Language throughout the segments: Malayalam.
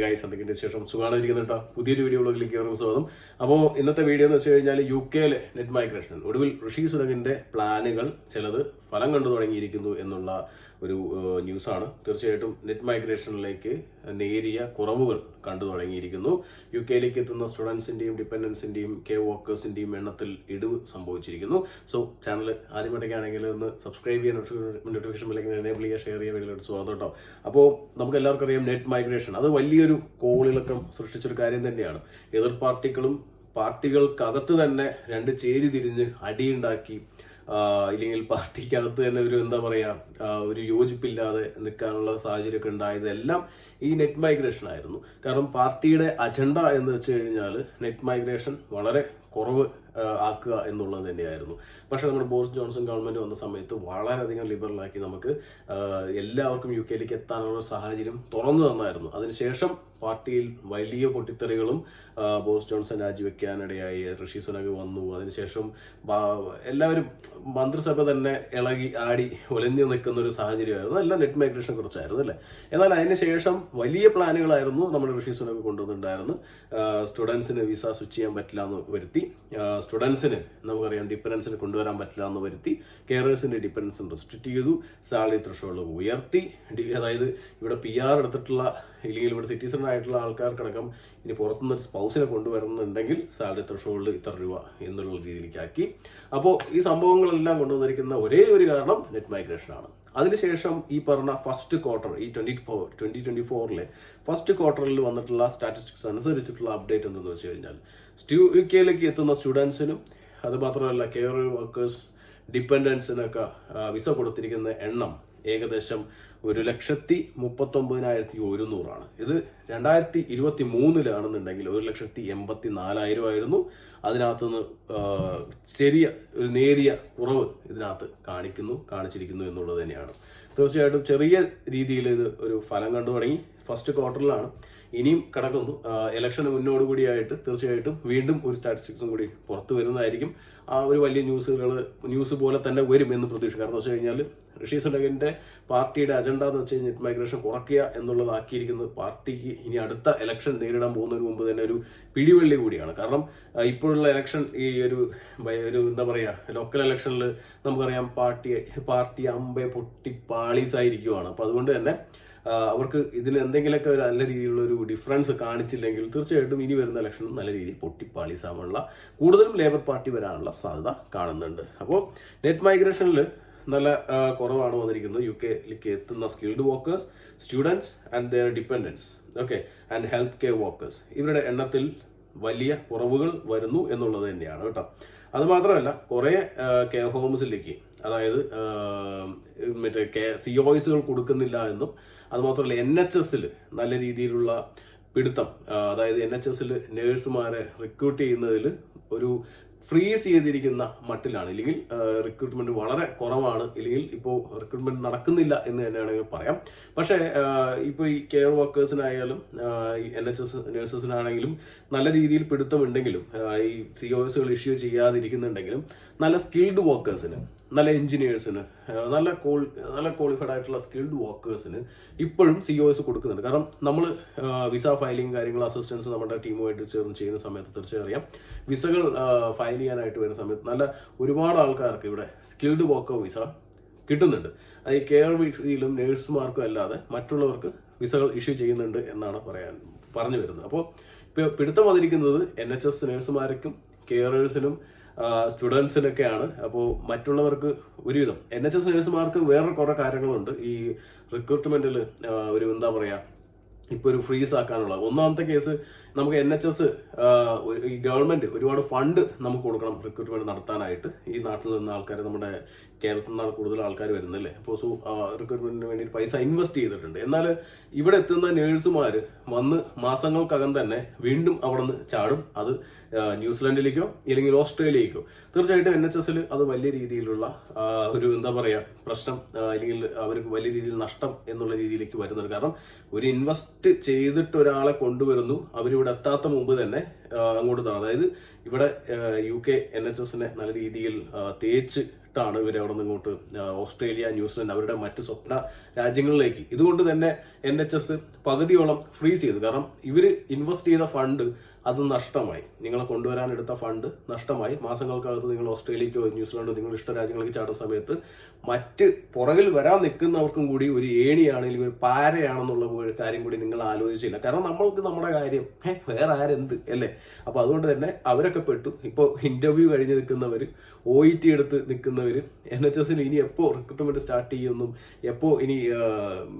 ഗൈസ് എന്തൊക്കെയുണ്ട് ശേഷം സുഖമായിരിക്കുന്നു കേട്ടോ. പുതിയൊരു വീഡിയോയിലേക്ക് കയറുന്ന സ്വാഗതം. അപ്പോൾ ഇന്നത്തെ വീഡിയോ എന്ന് വെച്ച് കഴിഞ്ഞാൽ UK നെറ്റ് മൈഗ്രേഷൻ ഒടുവിൽ ഋഷി സുനകിന്റെ പ്ലാനുകൾ ചിലത് ഫലം കണ്ടു തുടങ്ങിയിരിക്കുന്നു എന്നുള്ള ഒരു ന്യൂസാണ്. തീർച്ചയായിട്ടും നെറ്റ് മൈഗ്രേഷനിലേക്ക് നേരിയ കുറവുകൾ കണ്ടു തുടങ്ങിയിരിക്കുന്നു. UK എത്തുന്ന സ്റ്റുഡൻസിന്റെയും ഡിപ്പെൻഡൻസിന്റെയും വർക്കേഴ്സിന്റെയും എണ്ണത്തിൽ ഇടിവ് സംഭവിച്ചിരിക്കുന്നു. സോ ചാനൽ ആദ്യമായിട്ടൊക്കെയാണെങ്കിൽ ഒന്ന് സബ്സ്ക്രൈബ് ചെയ്യാൻ, നോട്ടിഫിക്കേഷൻ ബെൽ എനേബിൾ ചെയ്യുക, ഷെയർ ചെയ്യുക, വീഡിയോയിട്ട് സ്വാഗതം കേട്ടോ. അപ്പോൾ നമുക്ക് എല്ലാവർക്കും അറിയാം നെറ്റ് മൈഗ്രേഷൻ അത് വലിയൊരു കോളിളക്കം സൃഷ്ടിച്ചൊരു കാര്യം തന്നെയാണ്. എതിർ പാർട്ടികളും പാർട്ടികൾക്കകത്ത് തന്നെ രണ്ട് ചേരി തിരിഞ്ഞ് അടിയുണ്ടാക്കി, ഇല്ലെങ്കിൽ പാർട്ടിക്കകത്ത് തന്നെ ഒരു ഒരു യോജിപ്പില്ലാതെ നിൽക്കാനുള്ള സാഹചര്യമൊക്കെ ഉണ്ടായതെല്ലാം ഈ നെറ്റ് മൈഗ്രേഷൻ ആയിരുന്നു. കാരണം പാർട്ടിയുടെ അജണ്ട എന്ന് വെച്ച് കഴിഞ്ഞാൽ നെറ്റ് മൈഗ്രേഷൻ വളരെ കുറവ് ആക്കുക എന്നുള്ളത് തന്നെയായിരുന്നു. പക്ഷെ നമ്മുടെ ബോറിസ് ജോൺസൺ ഗവൺമെന്റ് വന്ന സമയത്ത് വളരെയധികം ലിബറലാക്കി നമുക്ക് എല്ലാവർക്കും UK എത്താനുള്ള സാഹചര്യം തുറന്നു തന്നായിരുന്നു. അതിനുശേഷം പാർട്ടിയിൽ വലിയ പൊട്ടിത്തെറികളും ബോറിസ് ജോൺസൺ രാജിവെക്കാനിടയായി, ഋഷി സുനക് വന്നു. അതിനുശേഷം എല്ലാവരും മന്ത്രിസഭ തന്നെ ഇളകി ആടി ഒലഞ്ഞു നിൽക്കുന്ന ഒരു സാഹചര്യമായിരുന്നു. എല്ലാം നെറ്റ് മൈഗ്രേഷനെ കുറിച്ചായിരുന്നു അല്ലേ. എന്നാൽ അതിനുശേഷം വലിയ പ്ലാനുകളായിരുന്നു നമ്മുടെ ഋഷി സുനക് കൊണ്ടുവന്നിട്ടുണ്ടായിരുന്നു. സ്റ്റുഡൻസിന് വിസ സ്വിച്ച് ചെയ്യാൻ പറ്റില്ല എന്ന് വരുത്തി, സ്റ്റുഡൻസിന് നമുക്കറിയാം ഡിപ്പെൻഡൻസിന് കൊണ്ടുവരാൻ പറ്റില്ല എന്ന് വരുത്തി, കെയറേഴ്സിന്റെ ഡിപ്പെൻഡൻസ് റെസ്ട്രിക്ട് ചെയ്തു, സാലറി ത്രെഷോൾഡ് ഉയർത്തി. അതായത് ഇവിടെ PR എടുത്തിട്ടുള്ള ഇല്ലെങ്കിൽ ഇവിടെ സിറ്റിസൺ ആയിട്ടുള്ള ആൾക്കാർക്കടക്കം ഇനി പുറത്തുനിന്ന് ഒരു സ്പൗസിനെ കൊണ്ടുവരുന്നുണ്ടെങ്കിൽ സാലറി ത്രെഷോൾഡ് ഇത്ര രൂപ എന്നുള്ള രീതിയിലേക്ക് ആക്കി. അപ്പോൾ ഈ സംഭവങ്ങളെല്ലാം കൊണ്ടുവന്നിരിക്കുന്ന ഒരേ ഒരു കാരണം നെറ്റ് മൈഗ്രേഷൻ ആണ്. അതിനുശേഷം ഈ പറഞ്ഞ ഫസ്റ്റ് ക്വാർട്ടർ, ഈ 2024 ഫസ്റ്റ് ക്വാർട്ടറിൽ വന്നിട്ടുള്ള സ്റ്റാറ്റിസ്റ്റിക്സ് അനുസരിച്ചിട്ടുള്ള അപ്ഡേറ്റ് എന്തെന്ന് വെച്ച് കഴിഞ്ഞാൽ UK എത്തുന്ന സ്റ്റുഡൻസിനും അത് മാത്രമല്ല കെയർ വർക്കേഴ്സ് ഡിപ്പെൻഡൻസിനൊക്കെ വിസ കൊടുത്തിരിക്കുന്ന എണ്ണം ഏകദേശം 1,39,100 ഇത് 2023 1,84,000 ആയിരുന്നു. അതിനകത്തുനിന്ന് ഒരു നേരിയ കുറവ് ഇതിനകത്ത് കാണിച്ചിരിക്കുന്നു എന്നുള്ളത് തന്നെയാണ്. തീർച്ചയായിട്ടും ചെറിയ രീതിയിൽ ഇത് ഒരു ഫലം കണ്ടു തുടങ്ങി. ഫസ്റ്റ് ക്വാർട്ടറിലാണ്, ഇനിയും കിടക്കുന്നു. ഇലക്ഷന് മുന്നോടുകൂടിയായിട്ട് തീർച്ചയായിട്ടും വീണ്ടും ഒരു സ്റ്റാറ്റിസ്റ്റിക്സും കൂടി പുറത്തു വരുന്നതായിരിക്കും. ആ ഒരു വലിയ ന്യൂസ് പോലെ തന്നെ വരും എന്ന് പ്രതീക്ഷിക്കും. കാരണം വെച്ച് കഴിഞ്ഞാൽ ഋഷി സുനകിന്റെ പാർട്ടിയുടെ അജണ്ട എന്ന് വെച്ച് കഴിഞ്ഞാൽ നെറ്റ് മൈഗ്രേഷൻ കുറയ്ക്കുക എന്നുള്ളതാക്കിയിരിക്കുന്നത് പാർട്ടിക്ക് ഇനി അടുത്ത ഇലക്ഷൻ നേരിടാൻ പോകുന്നതിന് മുമ്പ് തന്നെ ഒരു പിടിവള്ളി കൂടിയാണ്. കാരണം ഇപ്പോഴുള്ള ഇലക്ഷൻ ഈ ഒരു ലോക്കൽ ഇലക്ഷനിൽ നമുക്കറിയാം പാർട്ടി അമ്പെ പൊട്ടി പാളീസായിരിക്കുവാണ്. അപ്പൊ അതുകൊണ്ട് തന്നെ അവർക്ക് ഇതിൽ എന്തെങ്കിലുമൊക്കെ ഒരു നല്ല രീതിയിലുള്ള ഒരു ഡിഫറൻസ് കാണിച്ചില്ലെങ്കിൽ തീർച്ചയായിട്ടും ഇനി വരുന്ന ഇലക്ഷനും നല്ല രീതിയിൽ പൊട്ടിപ്പാളീസാവാനുള്ള കൂടുതലും ലേബർ പാർട്ടി വരാനുള്ള സാധ്യത കാണുന്നുണ്ട്. അപ്പോൾ നെറ്റ് മൈഗ്രേഷനിൽ നല്ല കുറവാണ് വന്നിരിക്കുന്നത്. UK എത്തുന്ന skilled workers, students and their dependence, and health care workers, ഇവരുടെ എണ്ണത്തിൽ വലിയ കുറവുകൾ വരുന്നു എന്നുള്ളത് തന്നെയാണ് കേട്ടോ. അത് മാത്രമല്ല കുറെ കെയർ ഹോംസിലേക്ക്, അതായത് COIsകൾ കൊടുക്കുന്നില്ല എന്നും, അത് മാത്രമല്ല NHSൽ നല്ല രീതിയിലുള്ള പിടുത്തം, അതായത് NHSൽ നേഴ്സുമാരെ റിക്രൂട്ട് ചെയ്യുന്നതിൽ ഒരു ഫ്രീസ് ചെയ്തിരിക്കുന്ന മട്ടിലാണ്. ഇല്ലെങ്കിൽ റിക്രൂട്ട്മെന്റ് വളരെ കുറവാണ്, ഇല്ലെങ്കിൽ ഇപ്പോൾ റിക്രൂട്ട്മെന്റ് നടക്കുന്നില്ല എന്ന് തന്നെയാണെങ്കിൽ പറയാം. പക്ഷേ ഇപ്പോൾ ഈ കെയർ വർക്കേഴ്സിനായാലും NHS നഴ്സസിനാണെങ്കിലും നല്ല രീതിയിൽ പിടുത്തമുണ്ടെങ്കിലും, ഈ COSകൾ ഇഷ്യൂ ചെയ്യാതിരിക്കുന്നുണ്ടെങ്കിലും നല്ല സ്കിൽഡ് വർക്കേഴ്സിന്, നല്ല എഞ്ചിനീയേഴ്സിന്, നല്ല ക്വാളിഫൈഡ് ആയിട്ടുള്ള സ്കിൽഡ് വർക്കേഴ്സിന് ഇപ്പോഴും COS കൊടുക്കുന്നുണ്ട്. കാരണം നമ്മൾ വിസ ഫയലിംഗ് കാര്യങ്ങൾ അസിസ്റ്റൻസ് നമ്മുടെ ടീമുമായിട്ട് ചേർന്ന് ചെയ്യുന്ന സമയത്ത് തീർച്ചയായും അറിയാം, വിസകൾ ഫയൽ ചെയ്യാനായിട്ട് വരുന്ന സമയത്ത് ഒരുപാട് ആൾക്കാർക്ക് ഇവിടെ സ്കിൽഡ് വർക്കർ വിസ കിട്ടുന്നുണ്ട്. അത് ഈ കെയർ വിസയിലും നേഴ്സുമാർക്കും അല്ലാതെ മറ്റുള്ളവർക്ക് വിസകൾ ഇഷ്യൂ ചെയ്യുന്നുണ്ട് എന്നാണ് പറഞ്ഞു വരുന്നത്. അപ്പോൾ ഇപ്പോൾ പിടുത്തം വന്നിരിക്കുന്നത് NHS നേഴ്സുമാർക്കും കെയറേഴ്സിനും സ്റ്റുഡൻസിനൊക്കെയാണ്. അപ്പോൾ മറ്റുള്ളവർക്ക് ഒരുവിധം NHS നേഴ്സുമാർക്ക് വേറെ കുറെ കാര്യങ്ങളുണ്ട്. ഈ റിക്രൂട്ട്മെന്റിൽ ഇപ്പോൾ ഒരു ഫ്രീസ് ആക്കാനുള്ള ഒന്നാമത്തെ കേസ്, നമുക്ക് NHS ഈ ഗവൺമെന്റ് ഒരുപാട് ഫണ്ട് നമുക്ക് കൊടുക്കണം റിക്രൂട്ട്മെന്റ് നടത്താനായിട്ട്. ഈ നാട്ടിൽ നിന്ന് ആൾക്കാർ, നമ്മുടെ കേരളത്തിൽ നിന്നാണ് കൂടുതൽ ആൾക്കാർ വരുന്നല്ലേ. അപ്പോൾ റിക്രൂട്ട്മെന്റിന് വേണ്ടി പൈസ ഇൻവെസ്റ്റ് ചെയ്തിട്ടുണ്ട്. എന്നാൽ ഇവിടെ എത്തുന്ന നേഴ്സുമാർ വന്ന് മാസങ്ങൾക്കകം തന്നെ വീണ്ടും അവിടെ നിന്ന് ചാടും. അത് ന്യൂസിലൻഡിലേക്കോ ഇല്ലെങ്കിൽ ഓസ്ട്രേലിയക്കോ. തീർച്ചയായിട്ടും NHSൽ അത് വലിയ രീതിയിലുള്ള ഒരു പ്രശ്നം, അല്ലെങ്കിൽ അവർക്ക് വലിയ രീതിയിൽ നഷ്ടം എന്നുള്ള രീതിയിലേക്ക് വരുന്നുണ്ട്. കാരണം ഒരു ഇൻവെസ്റ്റ് ചെയ്തിട്ട് ഒരാളെ കൊണ്ടുവരുന്നു, അവരിവിടെ എത്താത്ത മുമ്പ് തന്നെ അങ്ങോട്ട് തരണം. അതായത് ഇവിടെ UK NHSനെ നല്ല രീതിയിൽ തേച്ചിട്ടാണ് ഇവർ അവിടെ നിന്ന് ഇങ്ങോട്ട് ഓസ്ട്രേലിയ, ന്യൂസിലൻഡ് അവരുടെ മറ്റ് സ്വപ്ന രാജ്യങ്ങളിലേക്ക്. ഇതുകൊണ്ട് തന്നെ NHS പകുതിയോളം ഫ്രീസ് ചെയ്തു. കാരണം ഇവർ ഇൻവെസ്റ്റ് ചെയ്ത ഫണ്ട് അത് നഷ്ടമായി. നിങ്ങളെ കൊണ്ടുവരാനെടുത്ത ഫണ്ട് നഷ്ടമായി. മാസങ്ങൾക്കകത്ത് നിങ്ങൾ ഓസ്ട്രേലിയക്കോ ന്യൂസിലാൻഡോ നിങ്ങളുടെ ഇഷ്ട രാജ്യങ്ങളിലേക്ക് ചാടുന്ന സമയത്ത് മറ്റ് പുറകിൽ വരാൻ നിൽക്കുന്നവർക്കും കൂടി ഒരു ഏണിയാണെങ്കിൽ ഒരു പാരയാണെന്നുള്ള കാര്യം കൂടി നിങ്ങൾ ആലോചിച്ചില്ല. കാരണം നമ്മൾക്ക് നമ്മുടെ കാര്യം വേറെ ആരെന്ത് അല്ലേ. അപ്പോൾ അതുകൊണ്ട് തന്നെ അവരൊക്കെ പെട്ടു. ഇപ്പോൾ ഇന്റർവ്യൂ കഴിഞ്ഞ് നിൽക്കുന്നവർ, OET എടുത്ത് നിൽക്കുന്നവർ, NHSൽ ഇനി എപ്പോൾ റിക്രൂട്ട്മെന്റ് സ്റ്റാർട്ട് ചെയ്യുമെന്നും എപ്പോൾ ഇനി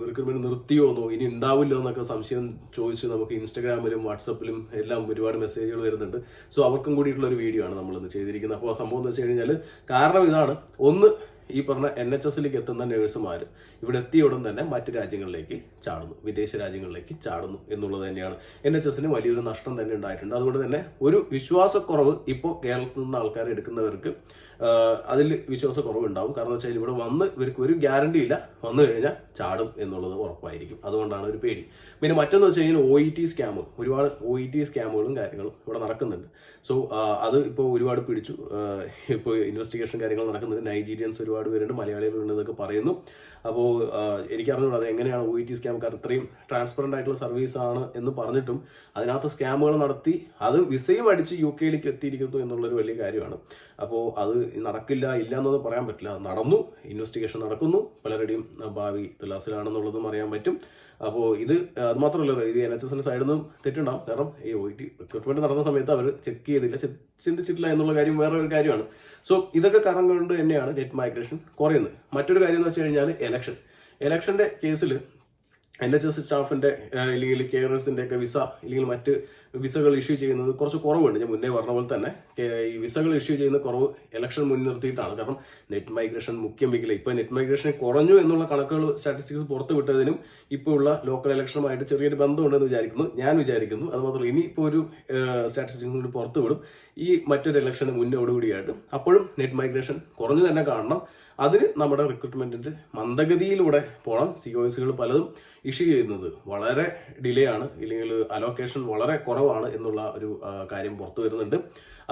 റിക്രൂട്ട്മെന്റ് നിർത്തിയോന്നോ ഇനി ഉണ്ടാവില്ലോ എന്നൊക്കെ സംശയം ചോദിച്ച് നമുക്ക് ഇൻസ്റ്റാഗ്രാമിലും വാട്സപ്പിലും എല്ലാം ഒരുപാട് മെസ്സേജുകൾ വരുന്നുണ്ട്. സോ അവർക്കും കൂടിയിട്ടുള്ള ഒരു വീഡിയോ ആണ് നമ്മളിന്ന് ചെയ്തിരിക്കുന്നത്. അപ്പോൾ സംഭവം എന്ന് വെച്ച് കഴിഞ്ഞാൽ കാരണം ഇതാണ്. ഒന്ന്, ഈ പറഞ്ഞ NHSലേക്ക് എത്തുന്ന നഴ്സുമാർ ഇവിടെ എത്തിയ ഉടൻ തന്നെ മറ്റ് രാജ്യങ്ങളിലേക്ക് ചാടുന്നു, വിദേശ രാജ്യങ്ങളിലേക്ക് ചാടുന്നു എന്നുള്ളത് തന്നെയാണ്. NHSന് വലിയൊരു നഷ്ടം തന്നെ ഉണ്ടായിട്ടുണ്ട്. അതുകൊണ്ട് തന്നെ ഒരു വിശ്വാസക്കുറവ് ഇപ്പോൾ കേരളത്തിൽ നിന്ന് ആൾക്കാരെ എടുക്കുന്നവർക്ക് അതിൽ വിശ്വാസക്കുറവ് ഉണ്ടാവും. കാരണം എന്ന് വെച്ചാൽ ഇവിടെ വന്ന് ഇവർക്ക് ഒരു ഗ്യാരണ്ടി ഇല്ല, വന്നു കഴിഞ്ഞാൽ ചാടും എന്നുള്ളത് ഉറപ്പായിരിക്കും. അതുകൊണ്ടാണ് ഒരു പേടി. പിന്നെ മറ്റൊന്ന് വെച്ച് കഴിഞ്ഞാൽ OET സ്കാം, ഒരുപാട് OET സ്കാമുകളും കാര്യങ്ങളും ഇവിടെ നടക്കുന്നുണ്ട്. സോ അത് ഇപ്പോൾ ഒരുപാട് പിടിച്ചു. ഇപ്പോൾ ഇൻവെസ്റ്റിഗേഷൻ കാര്യങ്ങൾ നടക്കുന്നുണ്ട്. നൈജീരിയൻസ് ഒരുപാട് പേരുണ്ട്, മലയാളികളുണ്ട് എന്നൊക്കെ പറയുന്നു. അപ്പോൾ എനിക്കറിഞ്ഞൂടാ അത് എങ്ങനെയാണ് OET സ്കാംകാർ ഇത്രയും ട്രാൻസ്പെറന്റ് ആയിട്ടുള്ള സർവീസ് ആണ് എന്ന് പറഞ്ഞിട്ടും അതിനകത്ത് സ്കാമുകൾ നടത്തി അത് വിസയും അടിച്ച് UK എത്തിയിരിക്കുന്നു എന്നുള്ളൊരു വലിയ കാര്യമാണ്. അപ്പോൾ അത് നടക്കില്ല ഇല്ല എന്നൊന്നും പറയാൻ പറ്റില്ല. നടന്നു, ഇൻവെസ്റ്റിഗേഷൻ നടക്കുന്നു, പലരുടെയും ഭാവി തുലാസിലാണെന്നുള്ളതും അറിയാൻ പറ്റും. അപ്പോൾ ഇത് അത് മാത്രമല്ല, ഇത് NHSന്റെ സൈഡിൽ നിന്നും തെറ്റുണ്ടാവും. കാരണം ഈ OET റിക്രൂട്ട്മെന്റ് നടന്ന സമയത്ത് അവർ ചെക്ക് ചെയ്തില്ല, ചിന്തിച്ചിട്ടില്ല എന്നുള്ള കാര്യം വേറെ ഒരു കാര്യമാണ്. സോ ഇതൊക്കെ കാരണം കൊണ്ട് തന്നെയാണ് നെറ്റ് മൈഗ്രേഷൻ കുറയുന്നത്. മറ്റൊരു കാര്യം എന്ന് വെച്ച് കഴിഞ്ഞാൽ ഇലക്ഷന്റെ കേസിൽ NHS സ്റ്റാഫിന്റെ അല്ലെങ്കിൽ കെയറേഴ്സിന്റെ ഒക്കെ വിസ അല്ലെങ്കിൽ മറ്റ് വിസകൾ ഇഷ്യൂ ചെയ്യുന്നത് കുറച്ച് കുറവുണ്ട്. ഞാൻ മുന്നേ പറഞ്ഞ പോലെ തന്നെ ഈ വിസകൾ ഇഷ്യൂ ചെയ്യുന്ന കുറവ് ഇലക്ഷൻ മുൻനിർത്തിയിട്ടാണ്. കാരണം നെറ്റ് മൈഗ്രേഷൻ മുഖ്യം വെക്കില്ല. ഇപ്പൊ നെറ്റ് മൈഗ്രേഷൻ കുറഞ്ഞു എന്നുള്ള കണക്കുകൾ സ്റ്റാറ്റിസ്റ്റിക്സ് പുറത്തു വിട്ടതിനും ഇപ്പോൾ ഉള്ള ലോക്കൽ ഇലക്ഷനുമായിട്ട് ചെറിയൊരു ബന്ധമുണ്ടെന്ന് ഞാൻ വിചാരിക്കുന്നു. അത് മാത്രമല്ല ഇനി ഇപ്പോൾ ഒരു സ്റ്റാറ്റിസ്റ്റിക്സ് കൂടി പുറത്തു വിടും ഈ മറ്റൊരു ഇലക്ഷന് മുന്നോടുകൂടിയായിട്ട്. അപ്പോഴും നെറ്റ് മൈഗ്രേഷൻ കുറഞ്ഞു തന്നെ കാണണം. അതിന് നമ്മുടെ റിക്രൂട്ട്മെന്റിന്റെ മന്ദഗതിയിലൂടെ പോകണം. COSകൾ പലതും ഇഷ്യൂ ചെയ്യുന്നത് വളരെ ഡിലേ ആണ്, ഇല്ലെങ്കിൽ അലോക്കേഷൻ വളരെ കുറവാണ് എന്നുള്ള ഒരു കാര്യം പുറത്തു വരുന്നുണ്ട്.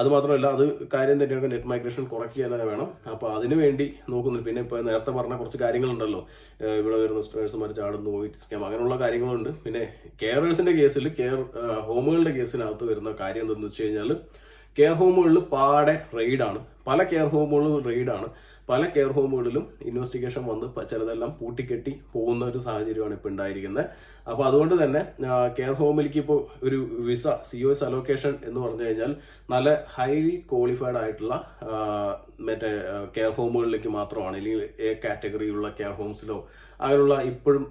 അതുമാത്രമല്ല അത് കാര്യം തന്നെയാണ്, നെറ്റ് മൈഗ്രേഷൻ കുറയ്ക്കുക തന്നെ വേണം. അപ്പോൾ അതിനു വേണ്ടി നോക്കുന്നുണ്ട്. പിന്നെ ഇപ്പോൾ നേരത്തെ പറഞ്ഞ കുറച്ച് കാര്യങ്ങളുണ്ടല്ലോ, ഇവിടെ വരുന്ന നഴ്സുമാർ ചാടുന്നു, OET സ്കാം, അങ്ങനെയുള്ള കാര്യങ്ങളുണ്ട്. പിന്നെ കെയറേഴ്സിന്റെ കേസിൽ, കെയർ ഹോമുകളുടെ കേസിനകത്ത് വരുന്ന കാര്യം എന്താണെന്ന് വെച്ച് കഴിഞ്ഞാൽ കെയർ ഹോമുകളിൽ പാടെ റെയ്ഡാണ്. പല കെയർ ഹോമുകളും റെയ്ഡാണ്. പല കെയർ ഹോമുകളിലും ഇൻവെസ്റ്റിഗേഷൻ വന്ന് ചിലതെല്ലാം പൂട്ടിക്കെട്ടി പോകുന്ന ഒരു സാഹചര്യമാണ് ഇപ്പോൾ ഉണ്ടായിരിക്കുന്നത്. അപ്പോൾ അതുകൊണ്ട് തന്നെ കെയർ ഹോമിലേക്ക് ഇപ്പോൾ ഒരു വിസ COS അലോക്കേഷൻ എന്ന് പറഞ്ഞു കഴിഞ്ഞാൽ നല്ല ഹൈലി ക്വാളിഫൈഡ് ആയിട്ടുള്ള മറ്റേ കെയർ ഹോമുകളിലേക്ക് മാത്രമാണ്, അല്ലെങ്കിൽ A കാറ്റഗറിയിലുള്ള കെയർ ഹോംസിലോ അങ്ങനെയുള്ള ഇപ്പോഴും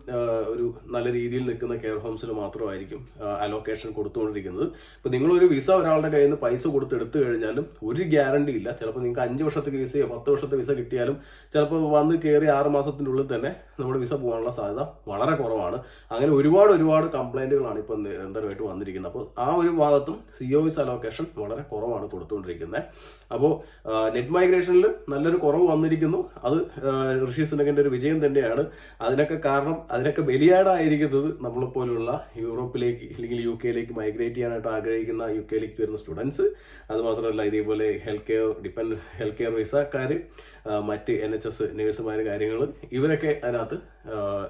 ഒരു നല്ല രീതിയിൽ നിൽക്കുന്ന കെയർ ഹോംസിൽ മാത്രമായിരിക്കും അലോക്കേഷൻ കൊടുത്തുകൊണ്ടിരിക്കുന്നത്. ഇപ്പൊ നിങ്ങളൊരു വിസ ഒരാളുടെ കയ്യിൽ നിന്ന് പൈസ കൊടുത്തെടുത്തു കഴിഞ്ഞാലും ഒരു ഗ്യാരണ്ടി ഇല്ല. ചിലപ്പോൾ നിങ്ങൾക്ക് 5 വർഷത്തെ വിസയോ 10 വർഷത്തെ വിസ കിട്ടിയാലും ചിലപ്പോൾ വന്ന് കയറി 6 മാസത്തിൻ്റെ ഉള്ളിൽ തന്നെ നമ്മുടെ വിസ പോകാനുള്ള സാധ്യത വളരെ കുറവാണ്. അങ്ങനെ ഒരുപാട് കംപ്ലൈന്റുകളാണ് ഇപ്പൊ നിരന്തരമായിട്ട് വന്നിരിക്കുന്നത്. അപ്പോൾ ആ ഒരു ഭാഗത്തും COS അലോക്കേഷൻ വളരെ കുറവാണ് കൊടുത്തുകൊണ്ടിരിക്കുന്നത്. അപ്പോൾ നെറ്റ് മൈഗ്രേഷനിൽ നല്ലൊരു കുറവ് വന്നിരിക്കുന്നു. അത് ഋഷി സുനകിന്റെ ഒരു വിജയം തന്നെയാണ്. അതിനൊക്കെ ബലിയാടായിരിക്കുന്നത് നമ്മളെപ്പോലുള്ള യൂറോപ്പിലേക്ക് അല്ലെങ്കിൽ UK മൈഗ്രേറ്റ് ചെയ്യാനായിട്ട് ആഗ്രഹിക്കുന്ന UK വരുന്ന സ്റ്റുഡൻസ്, അതുമാത്രമല്ല ഇതേപോലെ ഹെൽത്ത് കെയർ വിസക്കാര്, മറ്റ് NHS നേഴ്സുമാര് കാര്യങ്ങൾ, ഇവരൊക്കെ അതിനകത്ത്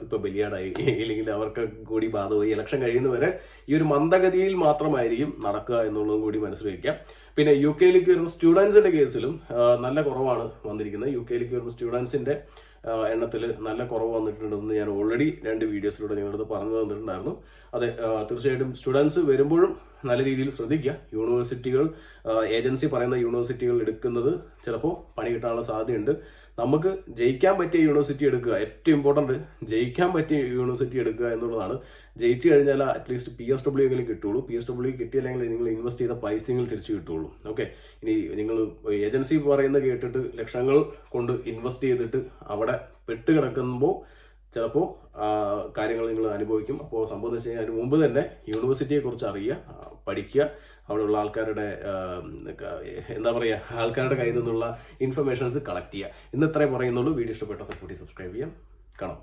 ഇപ്പൊ ബലിയാടായി. ഇല്ലെങ്കിൽ അവർക്ക് കൂടി ബാധമായി. ഇലക്ഷൻ കഴിയുന്നവരെ ഈ ഒരു മന്ദഗതിയിൽ മാത്രമായിരിക്കും നടക്കുക എന്നുള്ളതും കൂടി മനസ്സിൽ വയ്ക്കാം. പിന്നെ UK വരുന്ന സ്റ്റുഡൻസിന്റെ കേസിലും നല്ല കുറവാണ് വന്നിരിക്കുന്നത്. UK വരുന്ന സ്റ്റുഡൻസിന്റെ എണ്ണത്തിൽ നല്ല കുറവ് വന്നിട്ടുണ്ടെന്ന് ഞാൻ ഓൾറെഡി 2 വീഡിയോസിലൂടെ നിങ്ങളടുത്ത് പറഞ്ഞു തന്നിട്ടുണ്ടായിരുന്നു. അതെ, തീർച്ചയായിട്ടും സ്റ്റുഡൻസ് വരുമ്പോഴും നല്ല രീതിയിൽ ശ്രദ്ധിക്കുക. യൂണിവേഴ്സിറ്റികൾ, ഏജൻസി പറയുന്ന യൂണിവേഴ്സിറ്റികൾ എടുക്കുന്നത് ചിലപ്പോൾ പണി കിട്ടാനുള്ള സാധ്യതയുണ്ട്. നമുക്ക് ജയിക്കാൻ പറ്റിയ യൂണിവേഴ്സിറ്റി എടുക്കുക. ഏറ്റവും ഇമ്പോർട്ടൻറ്റ് ജയിക്കാൻ പറ്റിയ യൂണിവേഴ്സിറ്റി എടുക്കുക എന്നുള്ളതാണ്. ജയിച്ചു കഴിഞ്ഞാൽ അറ്റ്ലീസ്റ്റ് PSW എങ്കിലും കിട്ടുള്ളൂ. PSW കിട്ടിയില്ലെങ്കിൽ നിങ്ങൾ ഇൻവെസ്റ്റ് ചെയ്ത പൈസകൾ തിരിച്ചു കിട്ടുള്ളൂ. ഓക്കെ, ഇനി നിങ്ങൾ ഏജൻസി പറയുന്നത് കേട്ടിട്ട് ലക്ഷങ്ങൾ കൊണ്ട് ഇൻവെസ്റ്റ് ചെയ്തിട്ട് അവിടെ പെട്ട് കിടക്കുമ്പോൾ ചിലപ്പോൾ കാര്യങ്ങൾ നിങ്ങൾ അനുഭവിക്കും. അപ്പോൾ സംഭവം എന്ന് വെച്ച് കഴിഞ്ഞാൽ അതിന് മുമ്പ് തന്നെ യൂണിവേഴ്സിറ്റിയെ കുറിച്ച് അറിയുക, പഠിക്കുക, അവിടെയുള്ള ആൾക്കാരുടെ ആൾക്കാരുടെ കയ്യിൽ നിന്നുള്ള ഇൻഫർമേഷൻസ് കളക്ട് ചെയ്യുക. ഇന്ന് ഇത്രയും പറയുന്നുള്ളൂ. വീഡിയോ ഇഷ്ടപ്പെട്ട സബ്സ്ക്രൈബ് ചെയ്യാം. കാണാം.